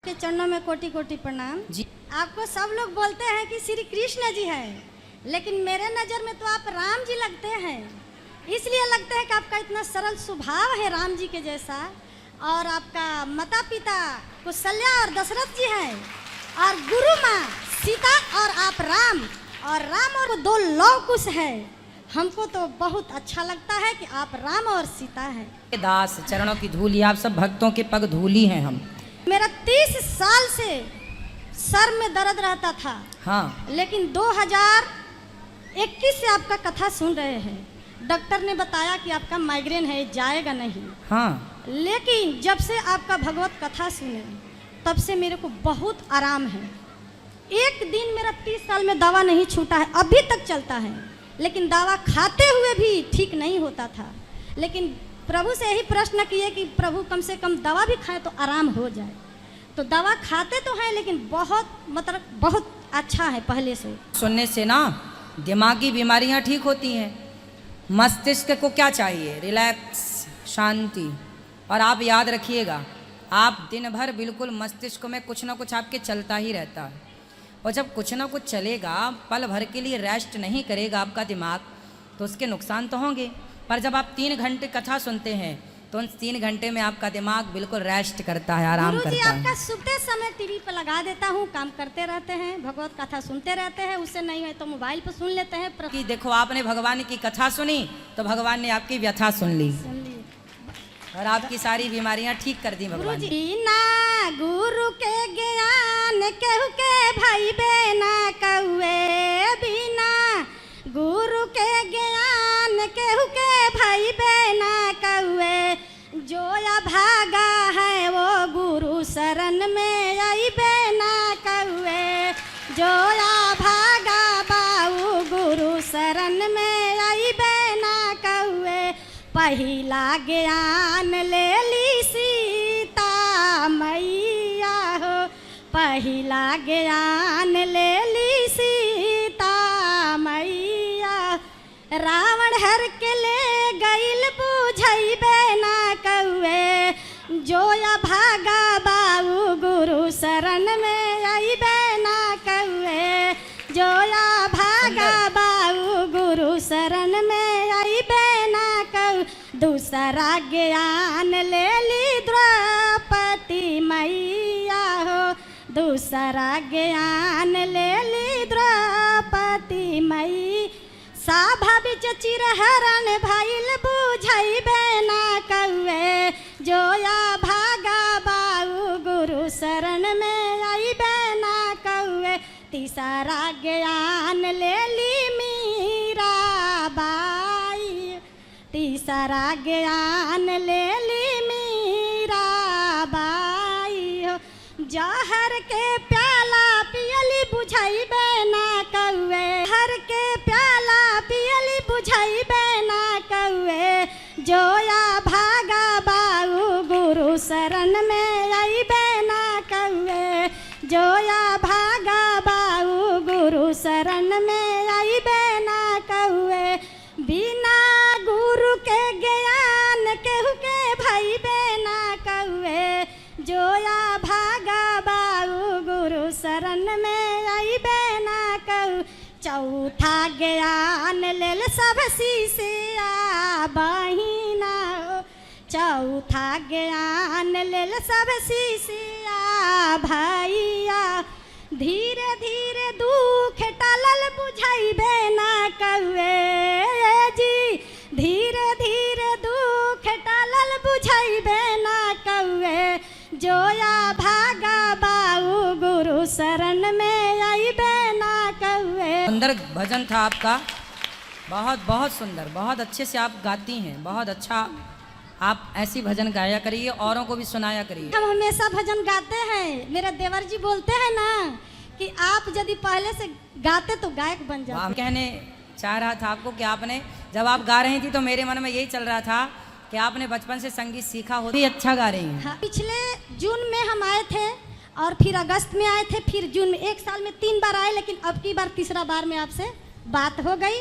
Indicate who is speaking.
Speaker 1: के चरणों में कोटि कोटि प्रणाम
Speaker 2: जी।
Speaker 1: आपको सब लोग बोलते हैं कि श्री कृष्ण जी हैं, लेकिन मेरे नज़र में तो आप राम जी लगते हैं। इसलिए लगता है कि आपका इतना सरल स्वभाव है राम जी के जैसा, और आपका माता पिता कौशल्या और दशरथ जी हैं, और गुरु माँ सीता और आप राम और दो लौह कुश है। हमको तो बहुत अच्छा लगता है कि आप राम और सीता हैं।
Speaker 2: दास चरणों की धूली, आप सब भक्तों के पग धूली हैं हम।
Speaker 1: मेरा 30 साल से सर में दर्द रहता था,
Speaker 2: हाँ,
Speaker 1: लेकिन 2021 से आपका कथा सुन रहे हैं। डॉक्टर ने बताया कि आपका माइग्रेन है, जाएगा नहीं।
Speaker 2: हाँ,
Speaker 1: लेकिन जब से आपका भगवत कथा सुने तब से मेरे को बहुत आराम है। एक दिन मेरा 30 साल में दवा नहीं छूटा है, अभी तक चलता है, लेकिन दवा खाते हुए भी ठीक नहीं होता था। लेकिन प्रभु से यही प्रश्न किए कि प्रभु कम से कम दवा भी खाएं तो आराम हो जाए। तो दवा खाते तो हैं, लेकिन बहुत अच्छा है पहले से।
Speaker 2: सुनने से ना दिमागी बीमारियां ठीक होती हैं। मस्तिष्क को क्या चाहिए? रिलैक्स, शांति। और आप याद रखिएगा, आप दिन भर बिल्कुल मस्तिष्क में कुछ ना कुछ आपके चलता ही रहता है, और जब कुछ ना कुछ चलेगा, पल भर के लिए रेस्ट नहीं करेगा आपका दिमाग, तो उसके नुकसान तो होंगे। पर जब आप 3 घंटे कथा सुनते हैं तो उन 3 घंटे में आपका दिमाग बिल्कुल रेस्ट करता है, आराम
Speaker 1: गुरु जी,
Speaker 2: करता है।
Speaker 1: आपका सुबह समय टीवी पर लगा देता हूँ, काम करते रहते हैं, भगवत कथा सुनते रहते हैं। उससे नहीं है तो मोबाइल पर सुन लेते हैं।
Speaker 2: कि देखो, आपने भगवान की कथा सुनी तो भगवान ने आपकी व्यथा सुन ली और आपकी सारी बीमारियां ठीक कर दी भगवान ने।
Speaker 1: बिना गुरु के ज्ञान केहू के भाई बेना कौए, बिना गुरु के ज्ञान केहू के भाई बेना कौए। जो अभागा है वो गुरु शरण में आई बेना कौए। जो अभागा बाऊ गुरु शरण में आई बेना कौए। पहिला ज्ञान ले ली सीता मैया हो, पहिला ज्ञान ले ली सीता मैया। रावण हर के ले गईल बुझैबे ना कौए। जो अभागा बाऊ गुरु शरण में अइबे ना कौए। जो अभागा बाऊ गुरु शरण में अइबे ना कौ। दूसरा ज्ञान ले ली द्रौपदी मैया हो, दूसरा ज्ञान ले ली द्रौपदी मैया। साभा बिच चिरहरण भइल बुझैबे ना कौए। जो अभागा बाऊ गुरु शरण में अइबे ना कौए। तीसरा ज्ञान ले ली मीरा बाई, तीसरा ज्ञान ले ली मीरा बाई हो। जहर के प्याला पियली बुझैबे ना कौए। हर के प्याला पियली बुझैबे ना कौए। जो अभागा बाऊ गुरु शरण में अइबे ना कौए। जो अभागा बाऊ गुरु शरण में अइबे ना कौए। बिना गुरु के ज्ञान केहू के भइबे ना कौए। जो अभागा बाऊ गुरु शरण में अइबे ना कौ। चौथा ज्ञान लेल सब शिष्या बहिना हो, चौथा ज्ञान लेल सब शिष्या भैया। धीरे धीरे दुख टालल बुझैबे ना कौए जी। धीरे धीरे दुख टालल बुझैबे ना कौए। जो अभागा बाऊ गुरु शरण में अइबे ना कौए।
Speaker 2: सुंदर भजन था आपका, बहुत बहुत सुंदर, बहुत अच्छे से आप गाती हैं, बहुत अच्छा। आप ऐसी भजन गाया करिए, औरों को भी सुनाया करिए।
Speaker 1: हम हमेशा भजन गाते हैं। मेरे देवर जी बोलते हैं ना कि आप यदि पहले से गाते तो गायक बन जाते।
Speaker 2: हम कहने चाह रहा था आपको कि आपने जब आप गा रही थी तो मेरे मन में यही चल रहा था कि आपने बचपन से संगीत सीखा हो, भी अच्छा गा रही हैं।
Speaker 1: हाँ, पिछले जून में हम आए थे और फिर अगस्त में आए थे, फिर जून में। एक साल में 3 बार आए, लेकिन अब की बार तीसरा बार में आपसे बात हो गई।